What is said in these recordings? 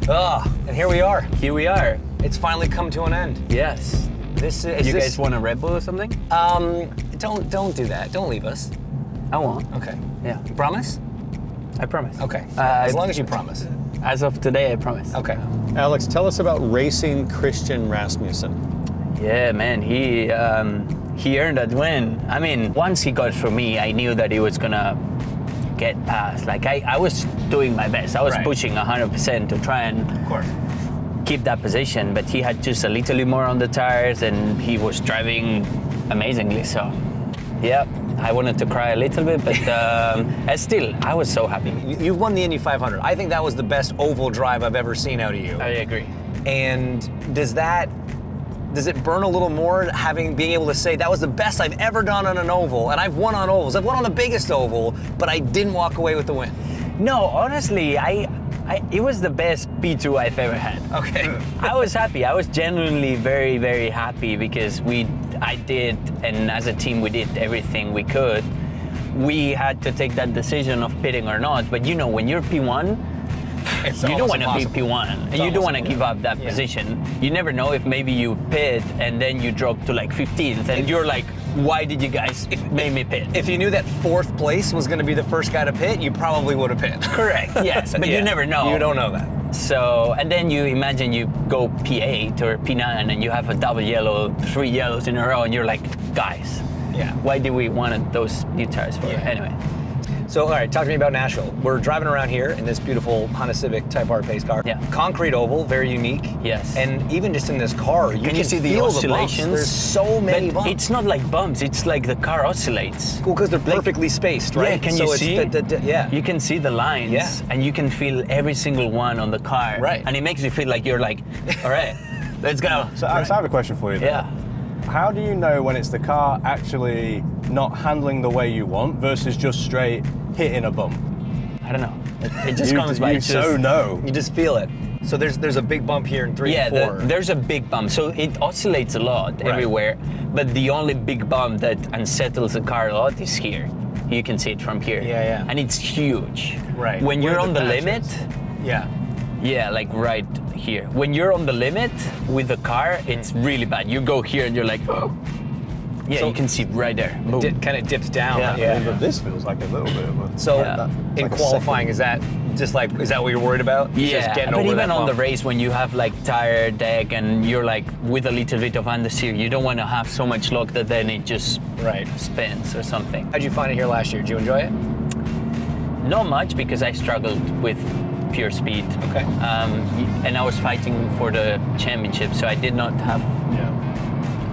And here we are. Here we are. It's finally come to an end. Yes. You guys want a Red Bull or something? Don't do that. Don't leave us. I won't. Okay. Yeah. You promise? I promise. Okay. As long as you promise. As of today, I promise. Okay. Alex, tell us about racing Christian Rasmussen. Yeah, man, he earned that win. I mean, once he got through me, I knew that he was gonna get past. Like I was doing my best. I was pushing 100% to try and keep that position, but he had just a little bit more on the tires and he was driving amazingly. So, yeah, I wanted to cry a little bit, but still, I was so happy. You've won the Indy 500. I think that was the best oval drive I've ever seen out of you. I agree. And does it burn a little more being able to say that was the best I've ever done on an oval, and I've won on ovals. I've won on the biggest oval, but I didn't walk away with the win. No, honestly, it was the best P2 I've ever had. Okay. I was happy. I was genuinely very, very happy because I did, and as a team, we did everything we could. We had to take that decision of pitting or not, but you know, when you're P1, you don't want to be P1, and you don't want to give up that position. You never know if maybe you pit and then you drop to like 15th, and you're like, why did you guys make me pit? If you knew that 4th place was going to be the first guy to pit, you probably would have pit. Correct, yes, but you never know. You don't know that. So, and then you imagine you go P8 or P9 and you have a double yellow, 3 yellows in a row, and you're like, guys, why did we want those new tires for? Anyway. So, all right, talk to me about Nashville. We're driving around here in this beautiful Honda Civic Type R pace car. Yeah. Concrete oval, very unique. Yes. And even just in this car, you can see the feel oscillations. The bumps. There's so many bumps. It's not like bumps, it's like the car oscillates. Cool, because they're perfectly spaced, right? Yeah, can you see? You can see the lines, and you can feel every single one on the car. Right. And it makes you feel like you're like, all right, let's go. So Alex, I have a question for you then. Yeah. How do you know when it's the car actually not handling the way you want versus just straight hitting a bump? I don't know. It just comes by. You so know. You just feel it. So there's a big bump here in 3 and 4. There's a big bump. So it oscillates a lot everywhere, but the only big bump that unsettles the car a lot is here. You can see it from here. Yeah. And it's huge. Right. When you're on the patches? limit. Yeah. Yeah, like right here. When you're on the limit with the car, it's really bad. You go here and you're like, oh. Yeah, so you can see right there. Boom. It kind of dips down. Yeah. But this feels like a little bit of a... So in like qualifying, is that what you're worried about? Yeah, just but even on the race, when you have like tire deck and you're like with a little bit of understeer, you don't want to have so much luck that then it just spins or something. How'd you find it here last year? Did you enjoy it? Not much, because I struggled with pure speed. Okay. And I was fighting for the championship, so I did not have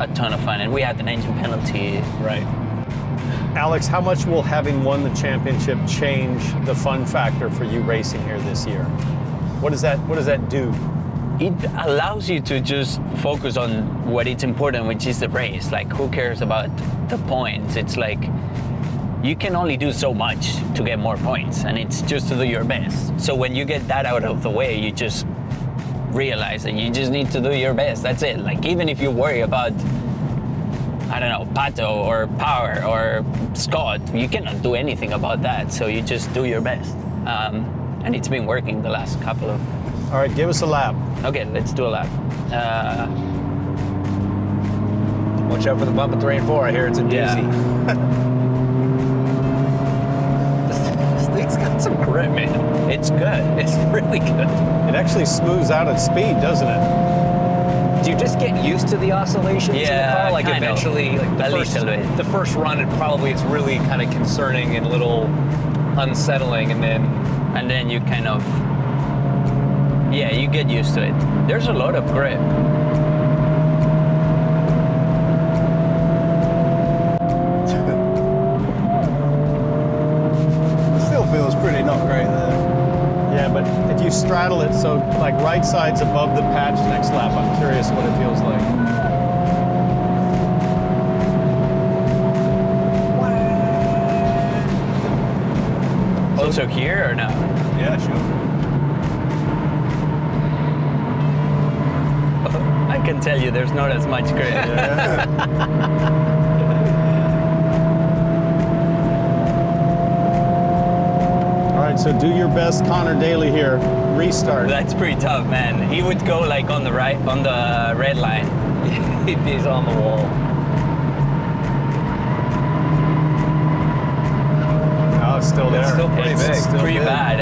a ton of fun, and we had an engine penalty. Right. Alex, how much will having won the championship change the fun factor for you racing here this year? What does that do? It allows you to just focus on what is important, which is the race. Like, who cares about the points? It's like, you can only do so much to get more points, and it's just to do your best. So when you get that out of the way, you just realize that you just need to do your best. That's it. Like, even if you worry about, I don't know, Pato or Power or Scott, you cannot do anything about that. So you just do your best. And it's been working the last couple of... All right, give us a lap. Okay, let's do a lap. Watch out for the bump at 3 and 4. I hear it's a doozy. This thing's got some grip, man. It's good. It's really good. It actually smooths out at speed, doesn't it? Do you just get used to the oscillations in the car? Like kind eventually, of. Like the first run, it's really kind of concerning and a little unsettling, and then you kind of, you get used to it. There's a lot of grip. Feels pretty not great there. Yeah, but if you straddle it so like right side's above the patch next lap, I'm curious what it feels like. Also here or no? Yeah, sure. I can tell you there's not as much grip. All right, so do your best, Connor Daly here. Restart. That's pretty tough, man. He would go like on the right, on the red line. He's on the wall. Oh, it's still there. It's still pretty It's big. Still pretty big. bad.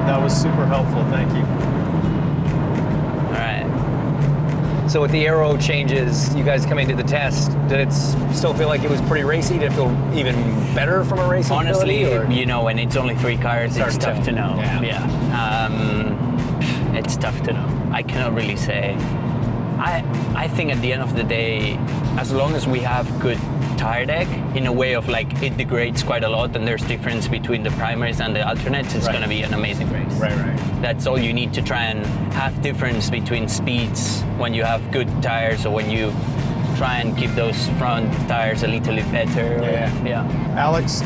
That was super helpful. Thank you. All right. So with the aero changes, you guys coming to the test, did it still feel like it was pretty racy? Did it feel even better from a racing Honestly, ability, or? you know, when it's only 3 cars, Hard it's to tough to tell. know. Yeah. It's tough to know. I cannot really say. I think at the end of the day, as long as we have good tire deck, in a way of like it degrades quite a lot and there's difference between the primaries and the alternates, it's Right. going to be an amazing race. Right. That's all you need to try and have difference between speeds when you have good tires or when you try and keep those front tires a little bit better. Yeah. Alex,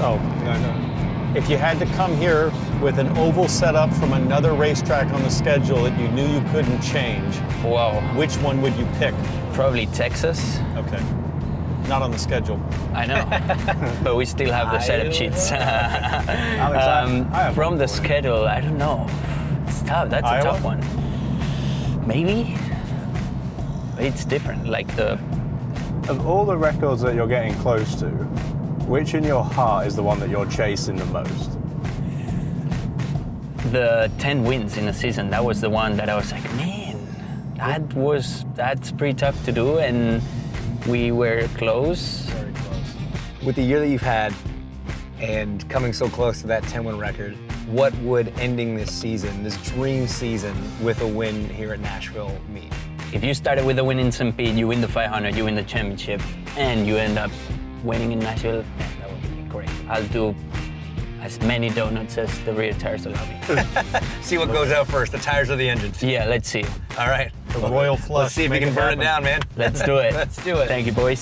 if you had to come here with an oval setup from another racetrack on the schedule that you knew you couldn't change, Wow. which one would you pick? Probably Texas. Okay. Not on the schedule. I know, but we still have the setup sheets. Alex, I have From one the for you. schedule, I don't know. It's tough. That's Iowa? a tough one. Maybe. It's different. Like the Of all the records that you're getting close to, which in your heart is the one that you're chasing the most? 10 wins in a season. That was the one that I was like, man, that's pretty tough to do, and we were close. Very close. With the year that you've had and coming so close to that 10-win record, what would ending this season, this dream season with a win here at Nashville mean? If you started with a win in St. Pete, you win the 500, you win the championship, and you end up winning in Nashville, man, that would be great. I'll do as many donuts as the rear tires allow me. See what goes out first, the tires or the engines. Yeah, let's see. All right. The royal flush. Let's see if we Make can it burn happen. it down, man. Let's do it. Let's do it. Thank you, boys.